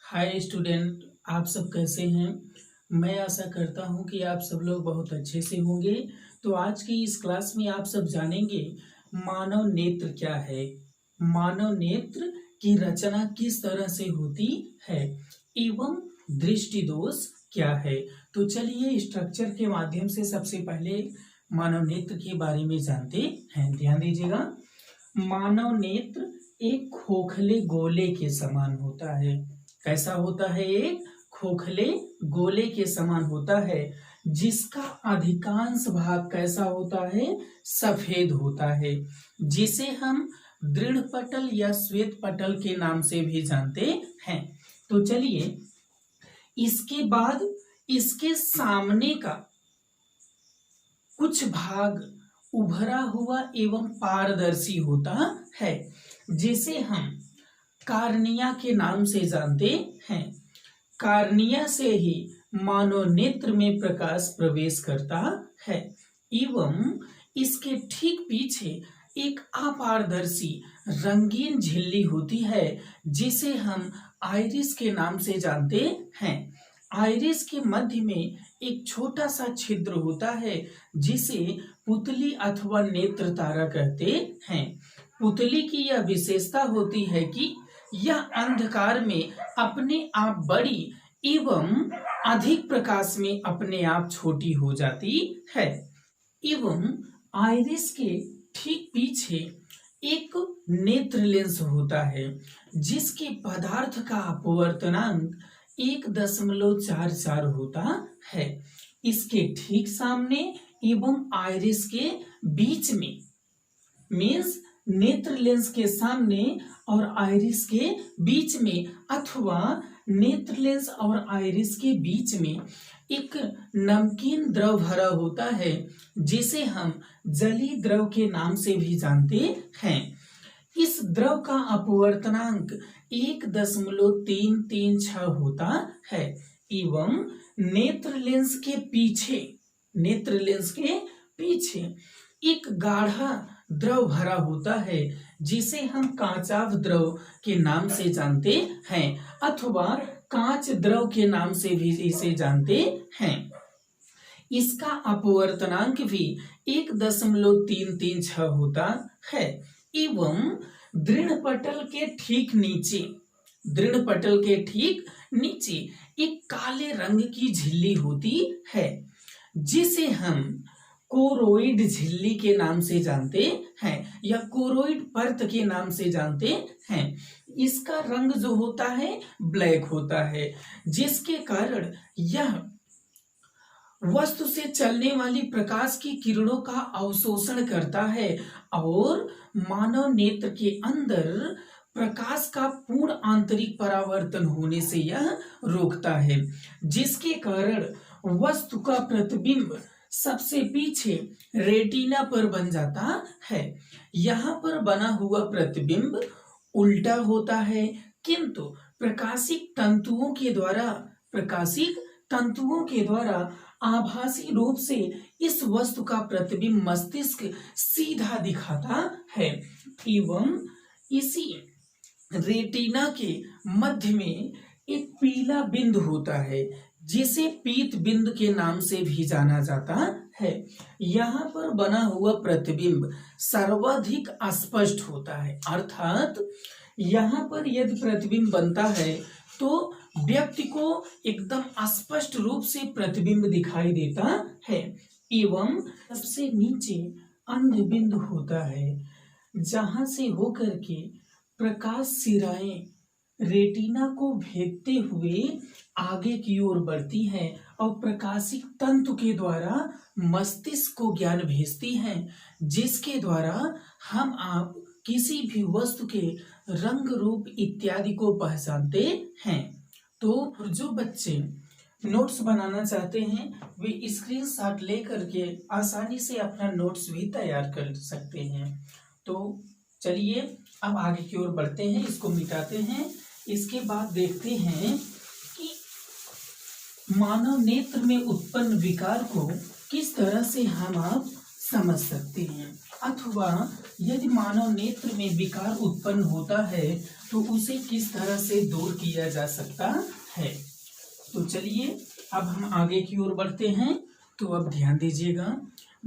Hi student, आप सब कैसे हैं। मैं आशा करता हूं कि आप सब लोग बहुत अच्छे से होंगे। तो आज की इस क्लास में आप सब जानेंगे मानव नेत्र क्या है, मानव नेत्र की रचना किस तरह से होती है एवं दृष्टि दोष क्या है। तो चलिए स्ट्रक्चर के माध्यम से सबसे पहले मानव नेत्र के बारे में जानते हैं। ध्यान दीजिएगा, मानव नेत्र एक खोखले गोले के समान होता है। कैसा होता है? एक खोखले गोले के समान होता है, जिसका अधिकांश भाग कैसा होता है? सफेद होता है, जिसे हम दृढ़ पटल या श्वेत पटल के नाम से भी जानते हैं। तो चलिए, इसके बाद इसके सामने का कुछ भाग उभरा हुआ एवं पारदर्शी होता है, जिसे हम कार्निया के नाम से जानते हैं। कार्निया से ही मानव नेत्र में प्रकाश प्रवेश करता है एवं इसके ठीक पीछे एक अपारदर्शी रंगीन झिल्ली होती है, जिसे हम आइरिस के नाम से जानते हैं। आइरिस के मध्य में एक छोटा सा छिद्र होता है, जिसे पुतली अथवा नेत्र तारा कहते हैं। पुतली की यह विशेषता होती है कि यह अंधकार में अपने आप बड़ी एवं अधिक प्रकाश में अपने आप छोटी हो जाती है एवं आइरिस के ठीक पीछे एक नेत्र लेंस होता है, जिसके पदार्थ का अपवर्तनांक 1.44 होता है। इसके ठीक सामने एवं आइरिस के बीच में, मीन्स नेत्र लेंस के सामने और आइरिस के बीच में अथवा नेत्र लेंस और आइरिस के बीच में एक नमकीन द्रव भरा होता है, जिसे हम जली द्रव के नाम से भी जानते हैं। इस द्रव का अपवर्तनांक 1.336 होता है एवं नेत्र लेंस के पीछे एक गाढ़ा द्रव भरा होता है, जिसे हम कांचाव द्रव के नाम से जानते हैं अथवा कांच द्रव के नाम से भी इसे जानते हैं। इसका अपवर्तनांक भी 1.336 होता है एवं दृढ़ पटल के ठीक नीचे एक काले रंग की झिल्ली होती है, जिसे हम कोरोइड झिल्ली के नाम से जानते हैं या कोरोइड परत के नाम से जानते हैं। इसका रंग जो होता है ब्लैक होता है, जिसके कारण यह वस्तु से चलने वाली प्रकाश की किरणों का अवशोषण करता है और मानव नेत्र के अंदर प्रकाश का पूर्ण आंतरिक परावर्तन होने से यह रोकता है, जिसके कारण वस्तु का प्रतिबिंब सबसे पीछे रेटिना पर बन जाता है। यहाँ पर बना हुआ प्रतिबिंब उल्टा होता है, किंतु प्रकाशिक तंतुओं के द्वारा आभासी रूप से इस वस्तु का प्रतिबिंब मस्तिष्क सीधा दिखाता है एवं इसी रेटिना के मध्य में एक पीला बिंदु होता है, जिसे पीत बिंदु के नाम से भी जाना जाता है। यहाँ पर बना हुआ प्रतिबिंब सर्वाधिक स्पष्ट होता है, अर्थात यहाँ पर यदि प्रतिबिंब बनता है तो व्यक्ति को एकदम स्पष्ट रूप से प्रतिबिंब दिखाई देता है एवं सबसे नीचे अंध बिंदु होता है, जहां से होकर के प्रकाश सिराएं रेटिना को भेदते हुए आगे की ओर बढ़ती हैं और प्रकाशिक तंतु के द्वारा मस्तिष्क को ज्ञान भेजती हैं, जिसके द्वारा हम आप किसी भी वस्तु के रंग रूप इत्यादि को पहचानते हैं। तो जो बच्चे नोट्स बनाना चाहते हैं वे स्क्रीनशॉट लेकर के आसानी से अपना नोट्स भी तैयार कर सकते हैं। तो चलिए अब आगे की ओर बढ़ते हैं, इसको मिटाते हैं। इसके बाद देखते हैं कि मानव नेत्र में उत्पन्न विकार को किस तरह से हम आप समझ सकते हैं। अथवा यदि मानव नेत्र में विकार उत्पन्न होता है तो उसे किस तरह से दूर किया जा सकता है। तो चलिए अब हम आगे की ओर बढ़ते हैं। तो अब ध्यान दीजिएगा,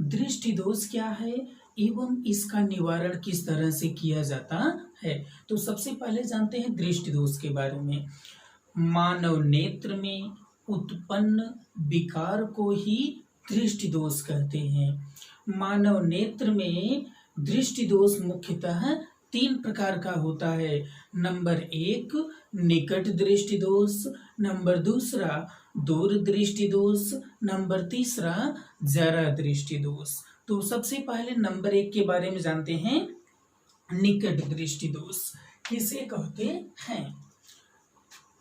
दृष्टि दोष क्या है एवं इसका निवारण किस तरह से किया जाता है। तो सबसे पहले जानते हैं दृष्टि दोष के बारे में। मानव नेत्र में उत्पन्न विकार को ही दृष्टि दोष कहते हैं। मानव नेत्र में दृष्टि दोष मुख्यतः 3 प्रकार का होता है। नंबर 1 निकट दृष्टि दोष, नंबर 2 दूर दृष्टि दोष, नंबर 3 जरा दृष्टि दोष। तो सबसे पहले नंबर 1 के बारे में जानते हैं। निकट दृष्टि दोष किसे कहते हैं?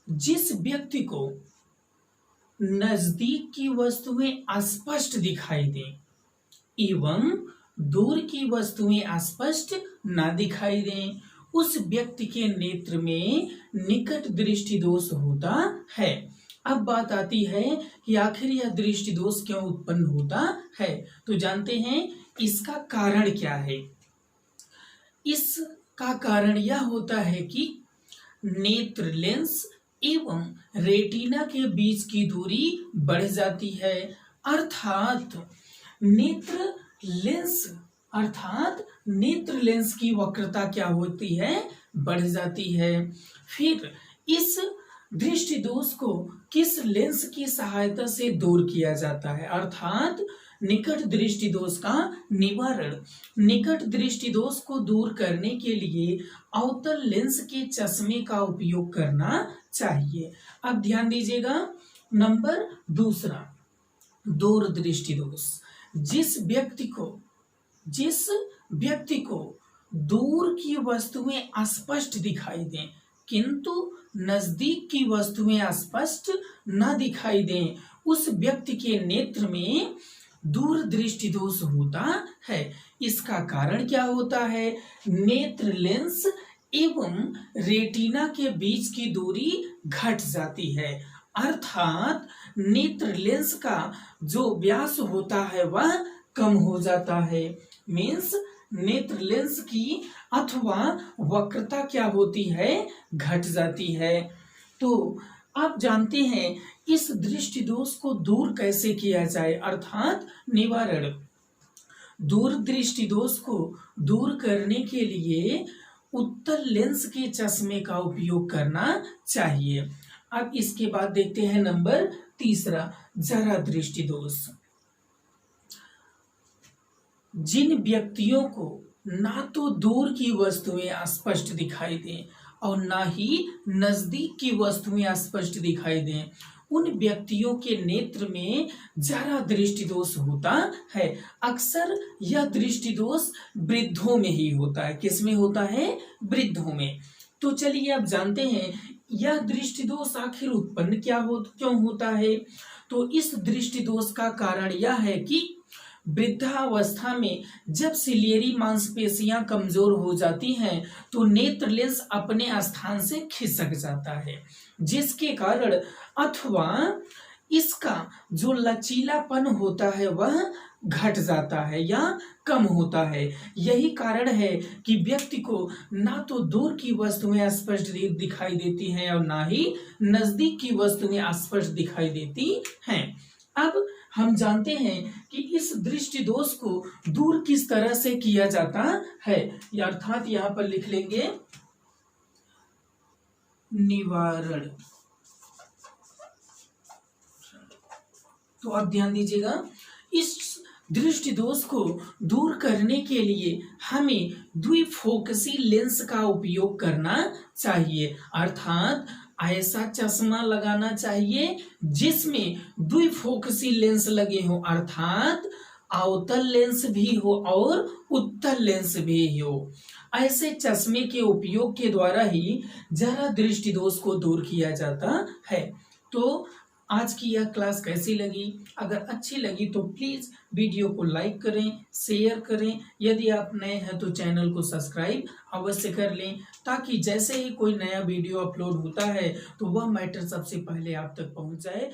जिस व्यक्ति को नजदीक की वस्तुएं स्पष्ट दिखाई दें एवं दूर की वस्तुएं स्पष्ट न दिखाई दें, उस व्यक्ति के नेत्र में निकट दृष्टि दोष होता है। अब बात आती है कि आखिर यह दृष्टि दोष क्यों उत्पन्न होता है। तो जानते हैं इसका कारण क्या है। इसका कारण यह होता है कि नेत्र लेंस एवं रेटिना के बीच की दूरी बढ़ जाती है, अर्थात नेत्र लेंस की वक्रता क्या होती है, बढ़ जाती है। फिर इस दृष्टि दोष को किस लेंस की सहायता से दूर किया जाता है, अर्थात निकट दृष्टि दोष का निवारण। निकट दृष्टि दोष को दूर करने के लिए अवतल लेंस के चश्मे का उपयोग करना चाहिए। अब ध्यान दीजिएगा, नंबर 2 दूर दृष्टि दोष। जिस व्यक्ति को दूर की वस्तुएं स्पष्ट दिखाई दें किंतु नजदीक की वस्तुएं स्पष्ट न दिखाई दें, उस व्यक्ति के नेत्र में दूर दृष्टि दोष होता है। इसका कारण क्या होता है? नेत्र लेंस एवं रेटिना के बीच की दूरी घट जाती है, अर्थात नेत्र लेंस का जो व्यास होता है वह कम हो जाता है। मीन्स नेत्र लेंस की अथवा वक्रता क्या होती है, घट जाती है। तो आप जानते हैं इस दृष्टि दोष को दूर कैसे किया जाए, अर्थात निवारण। दूर दृष्टि दोष को दूर करने के लिए उत्तल लेंस के चश्मे का उपयोग करना चाहिए। अब इसके बाद देखते हैं नंबर 3 जरा दृष्टि दोष। जिन व्यक्तियों को ना तो दूर की वस्तुएं स्पष्ट दिखाई दें और ना ही नजदीक की वस्तुएं स्पष्ट दिखाई दें, उन व्यक्तियों के नेत्र में जरा दृष्टि दोष होता है। अक्सर यह दृष्टि दोष वृद्धों में ही होता है। किसमें होता है? वृद्धों में। तो चलिए अब जानते हैं यह दृष्टि दोष आखिर उत्पन्न क्यों होता है। तो इस दृष्टि दोष का कारण यह है कि वृद्धावस्था में जब सिलियरी मांसपेशियां कमजोर हो जाती हैं तो नेत्र लेंस अपने स्थान से खिसक जाता है, जिसके कारण अथवा इसका जो लचीलापन होता है वह घट जाता है या कम होता है। यही कारण है कि व्यक्ति को ना तो दूर की वस्तुएं स्पष्ट दिखाई देती हैं और ना ही नजदीक की वस्तुएं स्पष्ट दिखाई देती हैं। अब हम जानते हैं कि इस दृष्टि दोष को दूर किस तरह से किया जाता है, अर्थात यहाँ पर लिख लेंगे निवारण। तो अब ध्यान दीजिएगा, इस दृष्टि दोष को दूर करने के लिए हमें द्विफोकसी लेंस का उपयोग करना चाहिए, अर्थात ऐसा चश्मा लगाना चाहिए जिसमें द्विफोकसी लेंस लगे हो, अर्थात अवतल लेंस भी हो और उत्तल लेंस भी हो। ऐसे चश्मे के उपयोग के द्वारा ही जरा दृष्टि दोष को दूर किया जाता है। तो आज की यह क्लास कैसी लगी? अगर अच्छी लगी तो प्लीज़ वीडियो को लाइक करें, शेयर करें। यदि आप नए हैं तो चैनल को सब्सक्राइब अवश्य कर लें, ताकि जैसे ही कोई नया वीडियो अपलोड होता है तो वह मैटर सबसे पहले आप तक पहुंच जाए।